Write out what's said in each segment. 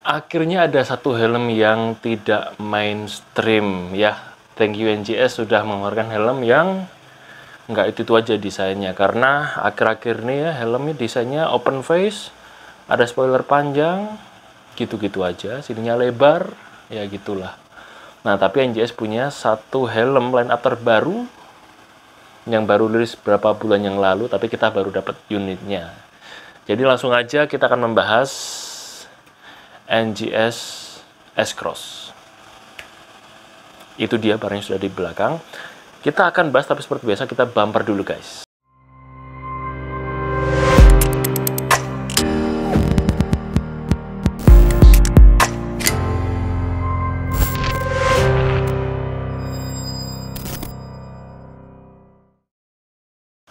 Akhirnya ada satu helm yang tidak mainstream ya. Thank you NGS sudah mengeluarkan helm yang nggak itu aja desainnya. Karena akhir-akhir ini ya helmnya desainnya open face, ada spoiler panjang, gitu-gitu aja. Sininya lebar, ya gitulah. Nah tapi NGS punya satu helm line up terbaru yang baru rilis beberapa bulan yang lalu, tapi kita baru dapat unitnya. Jadi langsung aja kita akan membahas NGS S-Cross. Itu dia barangnya sudah di belakang. Kita akan bahas, tapi seperti biasa kita bumper dulu guys.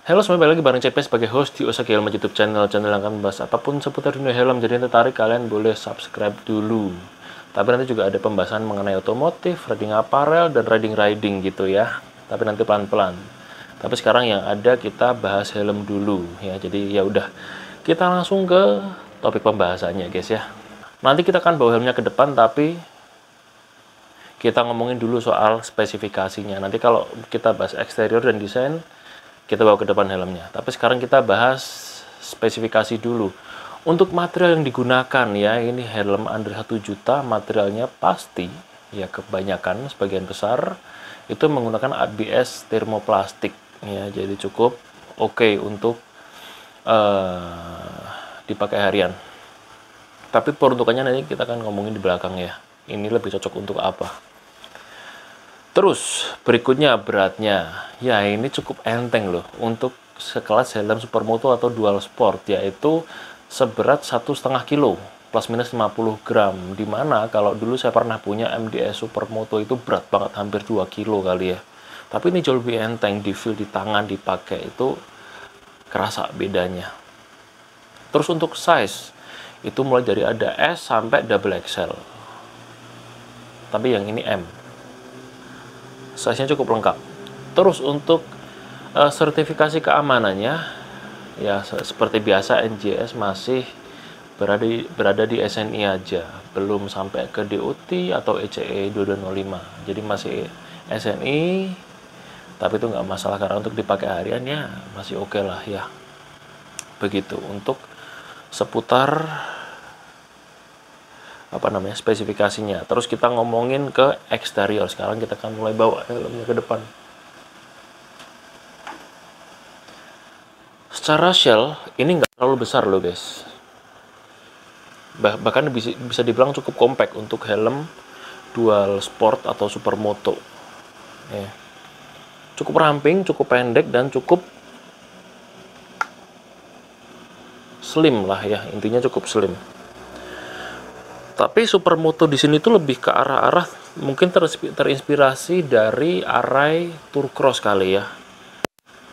Halo semua, balik lagi bareng CP sebagai host di Osaki Helmet YouTube channel yang akan membahas apapun seputar dunia helm. Jadi yang tertarik kalian boleh subscribe dulu. Tapi nanti juga ada pembahasan mengenai otomotif, riding apparel, dan riding gitu ya. Tapi nanti pelan-pelan. Tapi sekarang yang ada kita bahas helm dulu ya. Jadi ya udah, kita langsung ke topik pembahasannya guys ya. Nanti kita akan bawa helmnya ke depan, tapi kita ngomongin dulu soal spesifikasinya. Nanti kalau kita bahas eksterior dan desain, kita bawa ke depan helmnya. Tapi sekarang kita bahas spesifikasi dulu. Untuk material yang digunakan ya, ini helm under 1 juta, materialnya pasti ya kebanyakan sebagian besar itu menggunakan ABS thermoplastik ya. Jadi cukup oke untuk dipakai harian. Tapi peruntukannya nanti kita akan ngomongin di belakang ya. Ini lebih cocok untuk apa? Terus berikutnya beratnya, ya ini cukup enteng loh untuk sekelas helm supermoto atau dual sport, yaitu seberat 1,5 kilo plus minus 50 gram. Dimana kalau dulu saya pernah punya MDS supermoto itu berat banget, hampir 2 kilo kali ya. Tapi ini jauh lebih enteng, di feel di tangan dipakai itu kerasa bedanya. Terus untuk size itu mulai dari ada S sampai double XL. Tapi yang ini M. Size-nya cukup lengkap. Terus untuk sertifikasi keamanannya ya seperti biasa NGS masih berada di SNI aja, belum sampai ke DOT atau ECE 2205. Jadi masih SNI, tapi itu nggak masalah karena untuk dipakai harian ya masih oke lah ya. Begitu untuk seputar spesifikasinya. Terus kita ngomongin ke eksterior. Sekarang kita akan mulai bawa helmnya ke depan. Secara shell ini nggak terlalu besar loh guys. Bahkan bisa dibilang cukup compact untuk helm dual sport atau supermoto ya. Cukup ramping, cukup pendek, dan cukup slim lah ya, intinya cukup slim. Tapi supermoto di sini tuh lebih ke arah-arah mungkin terinspirasi dari Arai Tourcross kali ya.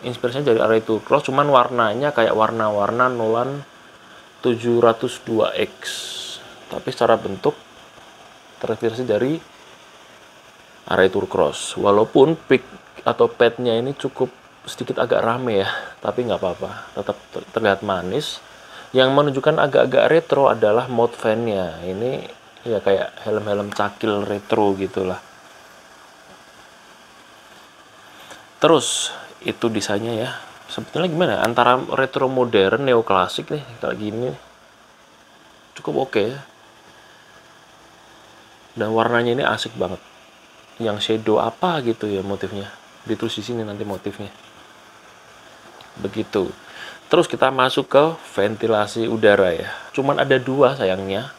Inspirasinya dari Arai Tourcross, cuman warnanya kayak warna-warna Nolan 702X. Tapi secara bentuk terinspirasi dari Arai Tourcross. Walaupun pick atau padnya ini cukup sedikit agak rame ya, tapi nggak apa-apa, tetap terlihat manis. Yang menunjukkan agak-agak retro adalah mode fan-nya. Ini ya kayak helm-helm cakil retro gitulah. Terus itu desainnya ya. Sebetulnya gimana? Antara retro modern, neoklasik nih kayak gini. Cukup oke ya. Dan warnanya ini asik banget. Yang shadow apa gitu ya motifnya. Ditulis di sini nanti motifnya. Begitu. Terus kita masuk ke ventilasi udara ya. Cuman ada 2 sayangnya.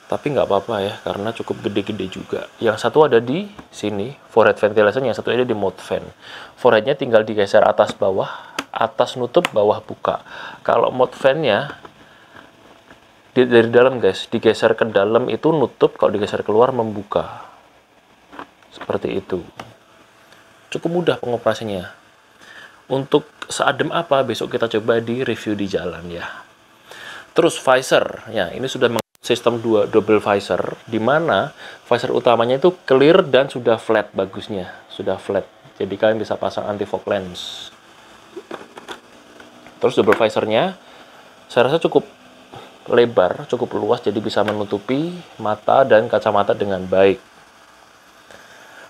Tapi nggak apa-apa ya, karena cukup gede-gede juga. Yang satu ada di sini, forehead ventilation, yang satu ada di mode fan. Foreheadnya tinggal digeser atas bawah, atas nutup, bawah buka. Kalau mode fan-nya dari dalam guys, digeser ke dalam itu nutup, kalau digeser keluar membuka. Seperti itu. Cukup mudah pengoperasinya. Untuk seadem apa besok kita coba di review di jalan ya. Terus visor, ya ini sudah sistem double visor, di mana visor utamanya itu clear dan sudah flat bagusnya, sudah flat. Jadi kalian bisa pasang anti fog lens. Terus double visornya, saya rasa cukup lebar, cukup luas, jadi bisa menutupi mata dan kacamata dengan baik.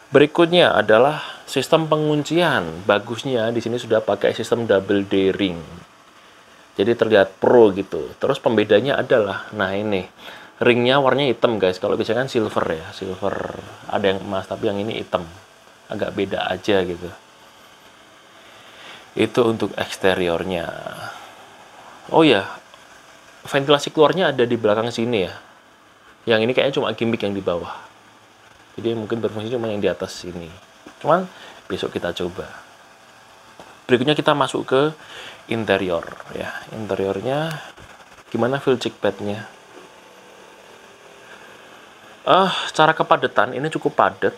Berikutnya adalah sistem penguncian. Bagusnya di sini sudah pakai sistem double D-ring. Jadi terlihat pro gitu. Terus pembedanya adalah, nah ini, ringnya warnanya hitam guys. Kalau biasanya kan silver ya, silver. Ada yang emas, tapi yang ini hitam. Agak beda aja gitu. Itu untuk eksteriornya. Oh ya, ventilasi keluarnya ada di belakang sini ya. Yang ini kayaknya cuma gimmick yang di bawah. Jadi mungkin berfungsi cuma yang di atas sini. Cuman besok kita coba. Berikutnya kita masuk ke interior ya. Interiornya gimana feel check padnya? Cara kepadatan ini cukup padat,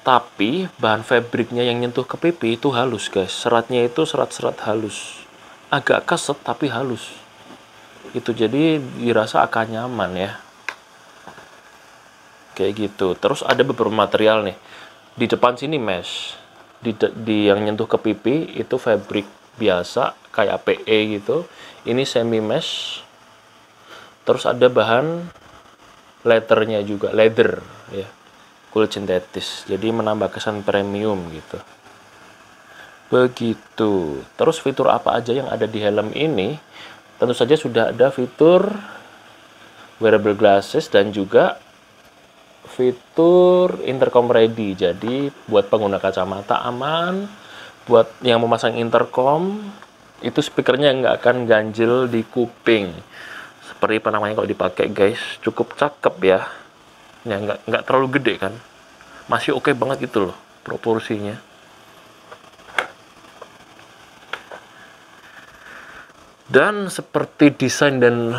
tapi bahan fabriknya yang nyentuh ke pipi itu halus guys. Seratnya itu serat-serat halus. Agak keset tapi halus. Itu jadi dirasa akan nyaman ya. Kayak gitu. Terus ada beberapa material nih. Di depan sini mesh. Di yang nyentuh ke pipi itu fabric biasa kayak PE gitu. Ini semi mesh. Terus ada bahan leathernya juga, leather ya. Kulit sintetis. Jadi menambah kesan premium gitu. Begitu. Terus fitur apa aja yang ada di helm ini? Tentu saja sudah ada fitur wearable glasses dan juga fitur intercom ready. Jadi buat pengguna kacamata aman, buat yang memasang intercom itu speakernya nggak akan ganjel di kuping. Seperti apa namanya kalau dipakai guys, cukup cakep ya. Ya nggak terlalu gede kan, masih oke banget gitu loh proporsinya. Dan seperti desain dan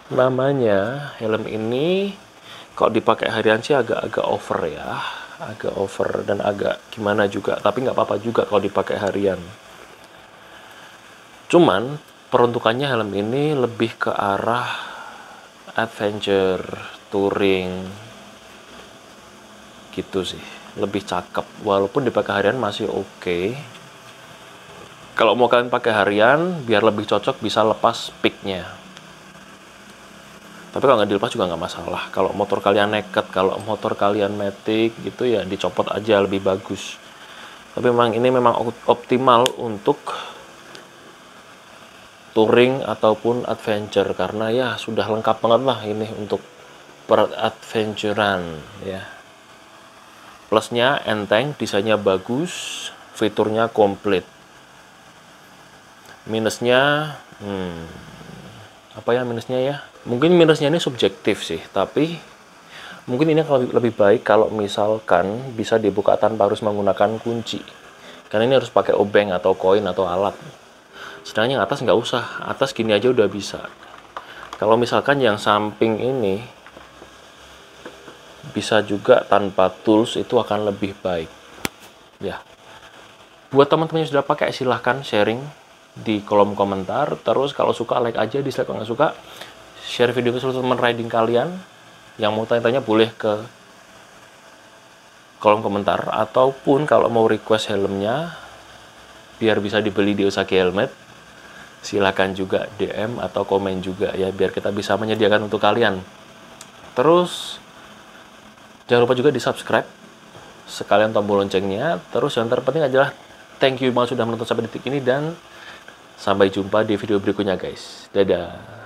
namanya, helm ini kalau dipakai harian sih agak-agak over ya, agak over dan agak gimana juga, tapi nggak apa-apa juga kalau dipakai harian. Cuman peruntukannya helm ini lebih ke arah adventure, touring gitu sih, lebih cakep. Walaupun dipakai harian masih oke. Kalau mau kalian pakai harian biar lebih cocok bisa lepas picknya. Tapi kalau nggak dilepas juga nggak masalah. Kalau motor kalian naked, kalau motor kalian matic gitu ya dicopot aja lebih bagus. Tapi memang ini memang optimal untuk touring ataupun adventure karena ya sudah lengkap banget lah ini untuk peradventuran ya. Plusnya enteng, desainnya bagus, fiturnya komplit. Minusnya apa ya minusnya ya? Mungkin minusnya ini subjektif sih, tapi mungkin ini lebih baik kalau misalkan bisa dibuka tanpa harus menggunakan kunci. Karena ini harus pakai obeng atau koin atau alat. Sedangkan yang atas nggak usah, atas gini aja udah bisa. Kalau misalkan yang samping ini bisa juga tanpa tools, itu akan lebih baik. Ya. Buat teman-teman yang sudah pakai silahkan sharing di kolom komentar. Terus kalau suka like aja, dislike kalau nggak suka share video ke seluruh teman riding kalian. Yang mau tanya-tanya boleh ke kolom komentar, ataupun kalau mau request helmnya biar bisa dibeli di Osaki Helmet, silahkan juga DM atau komen juga ya, biar kita bisa menyediakan untuk kalian. Terus jangan lupa juga di subscribe sekalian tombol loncengnya. Terus yang terpenting adalah thank you banget sudah menonton sampai detik ini, dan sampai jumpa di video berikutnya guys. Dadah.